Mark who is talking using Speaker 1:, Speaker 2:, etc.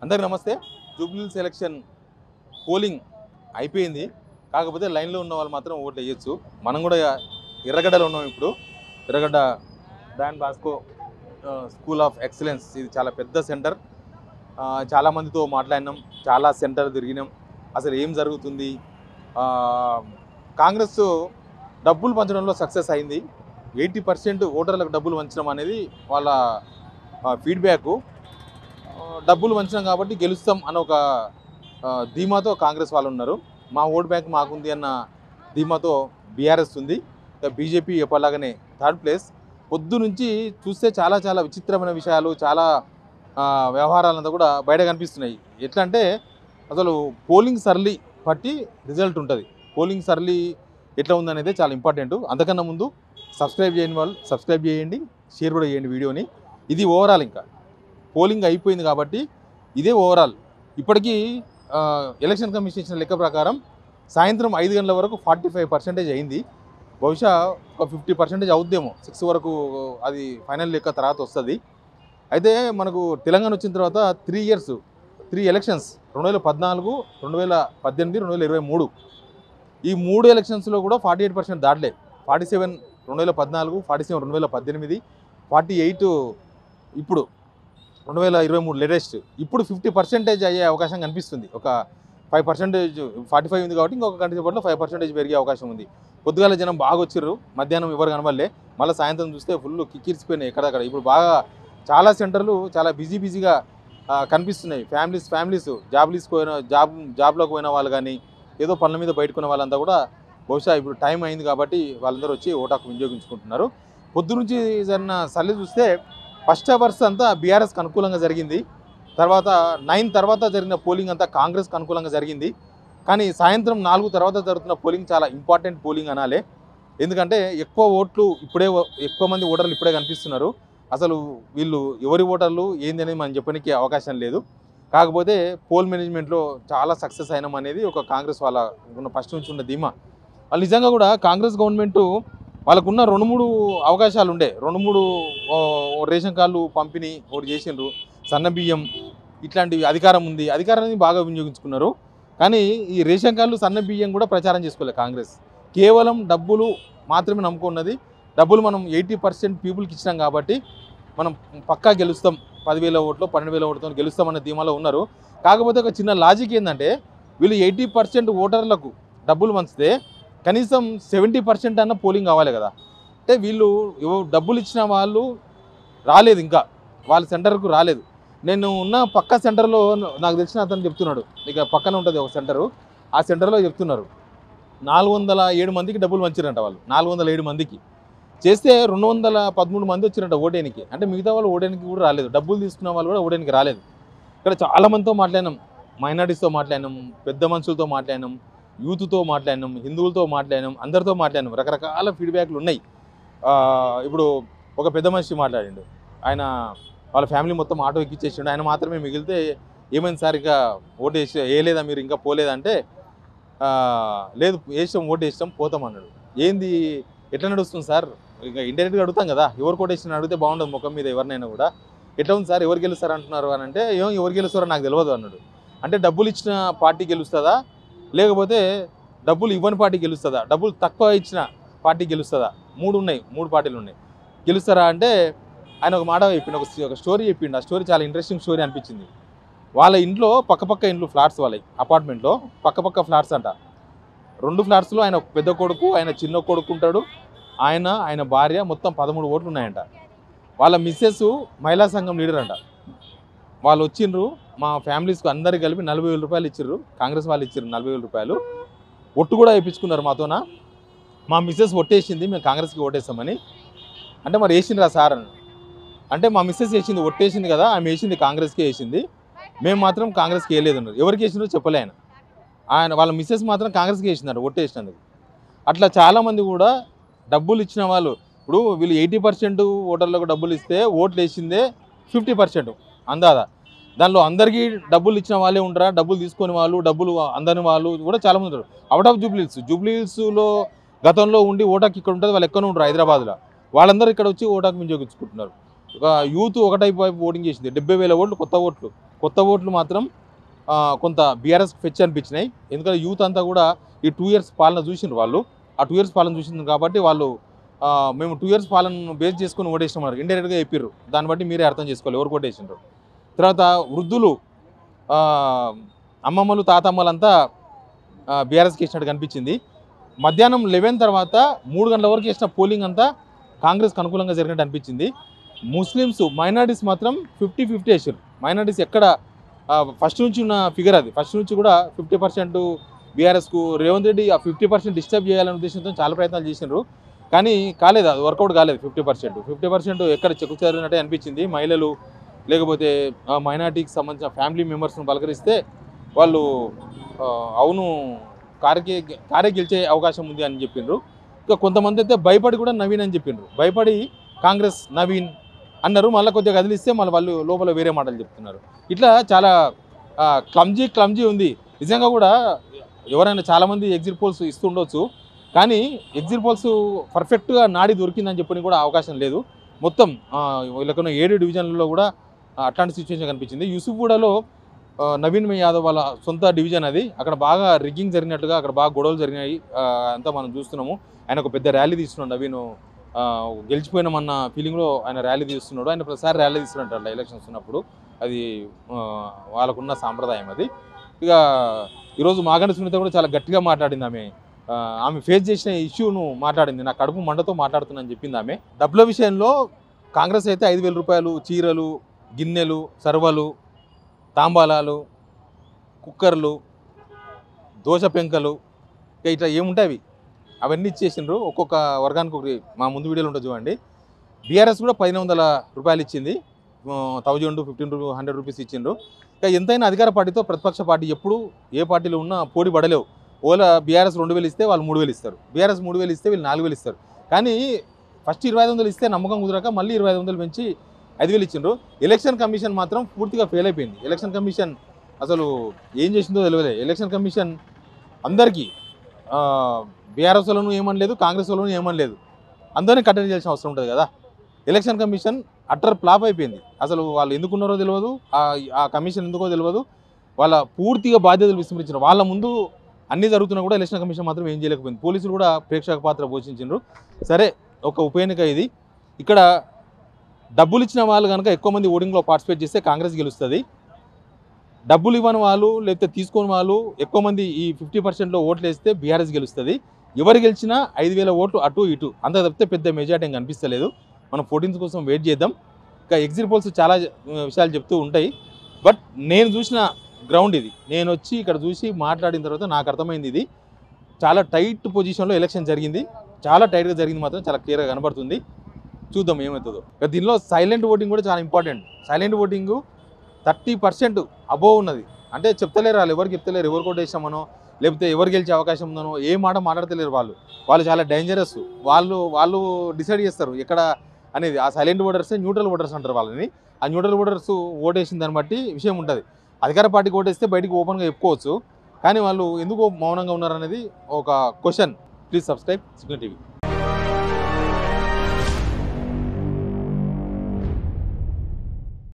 Speaker 1: అందరికీ నమస్తే. Jubilee selection polling అయిపోయింది. కాకపోతే లైన్లో ఉన్న వాళ్ళు మాత్రం ఓట్లు వేయచ్చు. మనం కూడా ఎర్రగడ్డలో ఉన్నాం. ఇప్పుడు Erragadda Don Bosco school of excellence, ఇది చాలా పెద్ద సెంటర్. చాలామందితో మాట్లాడినాం, చాలా సెంటర్ తిరిగినాం. అసలు ఏం జరుగుతుంది, కాంగ్రెస్ డబ్బులు పంచడంలో సక్సెస్ అయింది. 80% ఓటర్లకు డబ్బులు పంచడం అనేది వాళ్ళ ఫీడ్బ్యాక్. డబ్బులు పంచినాం కాబట్టి గెలుస్తాం అన్న ఒక ధీమాతో కాంగ్రెస్ వాళ్ళు ఉన్నారు. మా ఓట్ బ్యాంక్ మాకుంది అన్న ధీమాతో బీఆర్ఎస్ ఉంది. బీజేపీ ఎప్పటిలాగానే థర్డ్ ప్లేస్. పొద్దు నుంచి చూస్తే చాలా చాలా విచిత్రమైన విషయాలు, చాలా వ్యవహారాలంతా కూడా బయట కనిపిస్తున్నాయి. ఎట్లా అంటే అసలు పోలింగ్ సర్లీ బట్టి రిజల్ట్ ఉంటుంది. పోలింగ్ సర్లీ ఎట్లా ఉందనేది చాలా ఇంపార్టెంట్. అంతకన్నా ముందు సబ్స్క్రైబ్ చేయని వాళ్ళు సబ్స్క్రైబ్ చేయండి, షేర్ కూడా చేయండి వీడియోని. ఇది ఓవరాల్, ఇంకా పోలింగ్ అయిపోయింది కాబట్టి ఇదే ఓవరాల్. ఇప్పటికీ ఎలక్షన్ కమిషన్ ఇచ్చిన లెక్క ప్రకారం సాయంత్రం 5 గంటల వరకు 45% అయింది. బహుశా ఒక 50% అవుద్దేమో 6 వరకు, అది ఫైనల్ లెక్క తర్వాత వస్తుంది. అయితే మనకు తెలంగాణ వచ్చిన తర్వాత 3 ఎలక్షన్స్ 2014, 2018, 2023 ఈ 3 ఎలక్షన్స్లో కూడా 48% దాటలే. 47 2014, 47 2018, 48 ఇప్పుడు 2023 లేటెస్ట్. ఇప్పుడు 50% అయ్యే అవకాశం కనిపిస్తుంది. ఒక 5%, 45 ఉంది కాబట్టి ఇంకొక గంట సేపట్లో 5% పెరిగే అవకాశం ఉంది. పొద్దుగాల జనం బాగా వచ్చిర్రు, మధ్యాహ్నం ఎవరు కనబడలే. మళ్ళీ సాయంత్రం చూస్తే ఫుల్ కిక్కిరిసిపోయినాయి ఎక్కడక్కడ. ఇప్పుడు బాగా చాలా సెంటర్లు చాలా బిజీగా కనిపిస్తున్నాయి. ఫ్యామిలీస్ జాబ్లోకి పోయిన వాళ్ళు కానీ, ఏదో పనుల మీద బయటకున్న వాళ్ళంతా కూడా బహుశా ఇప్పుడు టైం అయింది కాబట్టి వాళ్ళందరూ వచ్చి ఓటాకు వినియోగించుకుంటున్నారు. పొద్దు నుంచి జరిగిన సర్లే చూస్తే ఫస్ట్ అవర్స్ అంతా బీఆర్ఎస్కి అనుకూలంగా జరిగింది. తర్వాత 9 తర్వాత జరిగిన పోలింగ్ అంతా కాంగ్రెస్కి అనుకూలంగా జరిగింది. కానీ సాయంత్రం 4 తర్వాత జరుగుతున్న పోలింగ్ చాలా ఇంపార్టెంట్ పోలింగ్ అనాలే. ఎందుకంటే ఎక్కువ మంది ఓటర్లు ఇప్పుడే కనిపిస్తున్నారు. అసలు వీళ్ళు ఎవరి ఓటర్లు ఏంది అనేది మనం చెప్పడానికి అవకాశం లేదు. కాకపోతే పోల్ మేనేజ్మెంట్లో చాలా సక్సెస్ అయినాం అనేది ఒక కాంగ్రెస్ వాళ్ళ ఉన్న ఫస్ట్ నుంచి ఉన్న ధీమా. వాళ్ళు నిజంగా కూడా కాంగ్రెస్ గవర్నమెంటు వాళ్ళకున్న 2-3 అవకాశాలు ఉండే. 2-3 రేషన్ కార్డులు పంపిణీ ఒకటి చేసిండ్రు, సన్న బియ్యం ఇట్లాంటివి అధికారం ఉంది. అధికారాన్ని బాగా వినియోగించుకున్నారు. కానీ ఈ రేషన్ కార్డులు, సన్న బియ్యం కూడా ప్రచారం చేసుకోలేదు కాంగ్రెస్. కేవలం డబ్బులు మాత్రమే నమ్ముకున్నది. డబ్బులు మనం 80% పీపుల్కి ఇచ్చినాం కాబట్టి మనం పక్కా గెలుస్తాం, 10,000 ఓట్లు 12,000 ఓట్లతో గెలుస్తామన్న ధీమాలో ఉన్నారు. కాకపోతే ఒక చిన్న లాజిక్ ఏంటంటే, వీళ్ళు 80% ఓటర్లకు డబ్బులు పంచితే కనీసం 70% అన్న పోలింగ్ కావాలి కదా. అంటే వీళ్ళు డబ్బులు ఇచ్చిన వాళ్ళు రాలేదు, ఇంకా వాళ్ళ సెంటర్కు రాలేదు. నేను ఉన్న పక్క సెంటర్లో నాకు తెలిసిన అతను చెప్తున్నాడు, ఇక పక్కన ఉంటుంది ఒక సెంటరు, ఆ సెంటర్లో చెప్తున్నారు 407 మందికి డబ్బులు పంచారంట. వాళ్ళు 407 మందికి చేస్తే 213 మంది వచ్చిరంట ఓటేనికి. అంటే మిగతా వాళ్ళు ఓటేనికి కూడా రాలేదు, డబ్బులు తీసుకున్న వాళ్ళు కూడా ఓటేనికి రాలేదు. ఇక్కడ చాలామందితో మాట్లాడినాం, మైనారిటీస్తో మాట్లాడినాం, పెద్ద మనుషులతో మాట్లాడినాం, యూత్తో మాట్లాడినాం, హిందువులతో మాట్లాడినాం, అందరితో మాట్లాడినాం. రకరకాల ఫీడ్బ్యాక్లు ఉన్నాయి. ఇప్పుడు ఒక పెద్ద మనిషి మాట్లాడిండు, ఆయన వాళ్ళ ఫ్యామిలీ మొత్తం ఆటో ఎక్కిచ్చేసిండు, ఆయన మాత్రమే మిగిలితే ఏమైంది సార్ ఇక ఓటు వేయలేదా మీరు, ఇంకా పోలేదంటే లేదు ఓటు వేసాం పోతాం అన్నాడు. ఏంది ఎట్లా నడుస్తుంది సార్, ఇక ఇండైరెక్ట్గా అడుగుతాం కదా, ఎవరు కోటేసిన అడిగితే బాగుండదు ముఖం మీద ఎవరినైనా కూడా. ఎట్లా ఉంది సార్, ఎవరు గెలుస్తారు అంటున్నారు అని అంటే, ఎవరు గెలుస్తారో నాకు తెలియదు అన్నాడు. అంటే డబ్బులు ఇచ్చిన పార్టీ గెలుస్తుందా, లేకపోతే డబ్బులు ఇవ్వని పార్టీ గెలుస్తుందా, డబ్బులు తక్కువ ఇచ్చిన పార్టీ గెలుస్తుందా? 3 పార్టీలు ఉన్నాయి, గెలుస్తారా అంటే ఆయన ఒక మాట చెప్పిండు, ఒక స్టోరీ చెప్పిండు. ఆ స్టోరీ చాలా ఇంట్రెస్టింగ్ స్టోరీ అనిపించింది. వాళ్ళ ఇంట్లో పక్క ఇంట్లో ఫ్లాట్స్, వాళ్ళ అపార్ట్మెంట్లో పక్క ఫ్లాట్స్ అంట. 2 ఫ్లాట్స్లో ఆయన పెద్ద కొడుకు, ఆయన చిన్న కొడుకు ఉంటాడు, ఆయన భార్య, మొత్తం 13 ఓట్లు ఉన్నాయంట. వాళ్ళ మిస్సెస్ మహిళా సంఘం లీడర్ అంట. వాళ్ళు వచ్చిండ్రు, మా ఫ్యామిలీస్కి అందరికి కలిపి 40,000 రూపాయలు ఇచ్చిర్రు, కాంగ్రెస్ వాళ్ళు ఇచ్చిర్రు 40,000 రూపాయలు. ఒట్టు కూడా వేయించుకున్నారు మాతోన. మా మిస్సెస్ ఒట్టేసింది, మేము కాంగ్రెస్కి ఓటేస్తామని. అంటే మరి వేసిండ్రా సార్ అని అంటే, మా మిస్సెస్ వేసింది, ఒట్టేసింది కదా, ఆమె వేసింది కాంగ్రెస్కే వేసింది, మేము మాత్రం కాంగ్రెస్కి వేయలేదు అన్నారు. ఎవరికి వేసిందో చెప్పలే ఆయన వాళ్ళ మిస్సెస్ మాత్రం కాంగ్రెస్కి వేసిందన్నారు ఒట్టేసినందుకు. అట్లా చాలామంది కూడా డబ్బులు ఇచ్చిన వాళ్ళు, ఇప్పుడు వీళ్ళు 80% ఓటర్లకు డబ్బులు ఇస్తే ఓట్లు వేసిందే 50% అందాదా. దానిలో అందరికీ డబ్బులు ఇచ్చిన వాళ్ళే ఉంటారా, డబ్బులు తీసుకొని వాళ్ళు, డబ్బులు అందని వాళ్ళు కూడా చాలామంది ఉంటారు. అవుట్ ఆఫ్ జూబ్లీహిల్స్లో గతంలో ఉండి ఓటాకు ఇక్కడ ఉంటుంది, వాళ్ళు ఎక్కడ ఉంటారు హైదరాబాద్లో, వాళ్ళందరూ ఇక్కడ వచ్చి ఓటాకు వినియోగించుకుంటున్నారు. ఒక యూత్ ఒకటైపు ఓటింగ్ చేసింది, 70,000 ఓట్లు కొత్త ఓట్లు. కొత్త ఓట్లు మాత్రం కొంత బీఆర్ఎస్కి ఫెచ్ అనిపించినాయి. ఎందుకంటే యూత్ అంతా కూడా ఈ 2 ఇయర్స్ పాలన చూసిండ్రు వాళ్ళు. ఆ 2 ఇయర్స్ పాలన చూసిండ్రు కాబట్టి వాళ్ళు మేము 2 ఇయర్స్ పాలనను బేస్ చేసుకొని ఓటేసినామన్నారు. ఇండైరెక్ట్గా చెప్పిర్రు. దాన్ని బట్టి మీరే అర్థం చేసుకోవాలి ఎవరు ఓటేసిండ్రు. తర్వాత వృద్ధులు, అమ్మమ్మలు, తాతమ్మలంతా బీఆర్ఎస్కి ఇచ్చినట్టు కనిపించింది. మధ్యాహ్నం 11 తర్వాత 3 గంటల వరకు చేసిన పోలింగ్ అంతా కాంగ్రెస్కి అనుకూలంగా జరిగినట్టు అనిపించింది. ముస్లిమ్స్, మైనారిటీస్ మాత్రం 50-50 వేసారు. మైనారిటీస్ ఎక్కడ ఫస్ట్ నుంచి ఉన్న ఫిగర్ అది. ఫస్ట్ నుంచి కూడా 50% బీఆర్ఎస్కు. రేవంత్ రెడ్డి ఆ 50% డిస్టర్బ్ చేయాలనే ఉద్దేశంతో చాలా ప్రయత్నాలు చేసినారు. కానీ కాలేదు, అది వర్కౌట్ కాలేదు. 50% ఎక్కడ చెక్కుచేరినట్టే అనిపించింది. మహిళలు లేకపోతే మైనారిటీకి సంబంధించిన ఫ్యామిలీ మెంబర్స్ను పలకరిస్తే వాళ్ళు అవును కారే గెలిచే అవకాశం ఉంది అని చెప్పిండ్రు. ఇంకా కొంతమంది అయితే భయపడి కూడా నవీన్ అని చెప్పిండ్రు. భయపడి కాంగ్రెస్ నవీన్ అన్నారు. మళ్ళీ కొద్దిగా కదిలిస్తే మళ్ళీ వాళ్ళు లోపల వేరే మాటలు చెప్తున్నారు. ఇట్లా చాలా క్లమ్జీ ఉంది. నిజంగా కూడా ఎవరైనా చాలామంది ఎగ్జిట్ పోల్స్ ఇస్తుండొచ్చు, కానీ ఎగ్జిట్ పోల్స్ పర్ఫెక్ట్గా నాడి దొరికిందని చెప్పని కూడా అవకాశం లేదు. మొత్తం వీళ్ళకున్న 7 డివిజన్లలో కూడా అట్లాంటి సిచ్యువేషన్ కనిపించింది. యూసుఫ్గూడలో నవీన్ యాదవ్ వాళ్ళ సొంత డివిజన్ అది. అక్కడ బాగా రిగ్గింగ్ జరిగినట్టుగా అక్కడ బాగా గొడవలు జరిగినాయి అంతా మనం చూస్తున్నాము. ఆయన ఒక పెద్ద ర్యాలీ తీస్తున్నాడు. నవీన్ గెలిచిపోయినామన్న ఫీలింగ్లో ఆయన ర్యాలీ తీస్తున్నాడు. ఆయన ప్రతిసారి ర్యాలీ తీస్తున్నట్టు అట్లా ఎలక్షన్స్ ఉన్నప్పుడు. అది వాళ్ళకున్న సాంప్రదాయం అది. ఇక ఈరోజు మాగంటి సునీత కూడా చాలా గట్టిగా మాట్లాడింది. ఆమె ఫేస్ చేసిన ఇష్యూను మాట్లాడింది. నా కడుపు మంటతో మాట్లాడుతుందని చెప్పింది ఆమె. డబ్బుల విషయంలో కాంగ్రెస్ అయితే 5,000 రూపాయలు చీరలు, గిన్నెలు, సర్వలు, తాంబాలాలు, కుక్కర్లు, దోశ పెంకలు, ఇట్లా ఏముంటాయి అవన్నీ ఇచ్చేసిండ్రు. ఒక్కొక్క వర్గానికి ఒకటి. మా ముందు వీడియోలు ఉంటుంది చూడండి. బీఆర్ఎస్ కూడా 1,500 రూపాయలు ఇచ్చింది. 1,000, 1,500 రూపీస్ ఇచ్చిండ్రు. ఇక ఎంతైనా అధికార పార్టీతో ప్రతిపక్ష పార్టీ ఎప్పుడు ఏ పార్టీలో ఉన్నా పోటీ పడలేవు. ఓలా బీఆర్ఎస్ 2,000 ఇస్తే వాళ్ళు 3,000 ఇస్తారు. బీఆర్ఎస్ 3,000 ఇస్తే వీళ్ళు 4,000 ఇస్తారు. కానీ ఫస్ట్ 2,500 ఇస్తే నమ్మకం కుదరక మళ్ళీ 2,500 పెంచి 5,000 ఇచ్చిండ్రు. ఎలక్షన్ కమిషన్ మాత్రం పూర్తిగా ఫెయిల్ అయిపోయింది. ఎలక్షన్ కమిషన్ అసలు ఏం చేసిందో తెలియలే. ఎలక్షన్ కమిషన్ అందరికీ బీఆర్ఎస్ వాళ్ళను ఏమనలేదు, కాంగ్రెస్ వాళ్ళను ఏమనలేదు. అందరినీ కట్టడి చేయాల్సిన అవసరం ఉంటుంది కదా. ఎలక్షన్ కమిషన్ అట్టర్ ఫ్లాప్ అయిపోయింది. అసలు వాళ్ళు ఎందుకున్నారో తెలియదు, ఆ కమిషన్ ఎందుకో తెలియదు. వాళ్ళ పూర్తిగా బాధ్యతలు విస్మరించారు. వాళ్ళ ముందు అన్నీ జరుగుతున్నా కూడా ఎలక్షన్ కమిషన్ మాత్రం ఏం చేయలేకపోయింది. పోలీసులు కూడా ప్రేక్షక పాత్ర పోషించారు. సరే, ఒక ఉప ఎన్నిక ఇది. ఇక్కడ డబ్బులు ఇచ్చిన వాళ్ళు కనుక ఎక్కువ మంది ఓటింగ్లో పార్టిసిపేట్ చేస్తే కాంగ్రెస్ గెలుస్తుంది. డబ్బులు ఇవ్వని వాళ్ళు లేకపోతే తీసుకొని వాళ్ళు ఎక్కువ మంది ఈ 50%లో ఓట్లు వేస్తే బీఆర్ఎస్ గెలుస్తుంది. ఎవరు గెలిచినా 5,000 ఓట్లు అటు ఇటు, అంత తప్పితే పెద్ద మెజార్టీ ఏం కనిపిస్తలేదు. మనం 14th కోసం వెయిట్ చేద్దాం. ఇంకా ఎగ్జిట్ పోల్స్ చాలా విషయాలు చెప్తూ ఉంటాయి. బట్ నేను చూసిన గ్రౌండ్ ఇది. నేను వచ్చి ఇక్కడ చూసి మాట్లాడిన తర్వాత నాకు అర్థమైంది ఇది చాలా టైట్ పొజిషన్లో ఎలక్షన్ జరిగింది. చాలా టైట్గా జరిగింది, మాత్రం చాలా క్లియర్గా కనబడుతుంది. చూద్దాం ఏమవుతుందో. దీనిలో సైలెంట్ ఓటింగ్ కూడా చాలా ఇంపార్టెంట్. సైలెంట్ ఓటింగ్ 30% అబోవ్ ఉన్నది. అంటే చెప్తలేరు వాళ్ళు, ఎవరికి చెప్తలేరు ఎవరు కొట్టేసామనో లేకపోతే ఎవరు గెలిచే అవకాశం ఉందనో ఏ మాట మాట్లాడతలేరు వాళ్ళు చాలా డేంజరస్. వాళ్ళు డిసైడ్ చేస్తారు ఎక్కడ అనేది. ఆ సైలెంట్ ఓటర్సే న్యూట్రల్ ఓటర్స్ అంటారు వాళ్ళని. ఆ న్యూట్రల్ ఓటర్స్ ఓటేసిన దాన్ని బట్టి విషయం ఉంటుంది. అధికార పార్టీకి ఓటేస్తే బయటికి ఓపెన్గా చెప్పుకోవచ్చు, కానీ వాళ్ళు ఎందుకు మౌనంగా ఉన్నారనేది ఒక question. Please subscribe signal TV.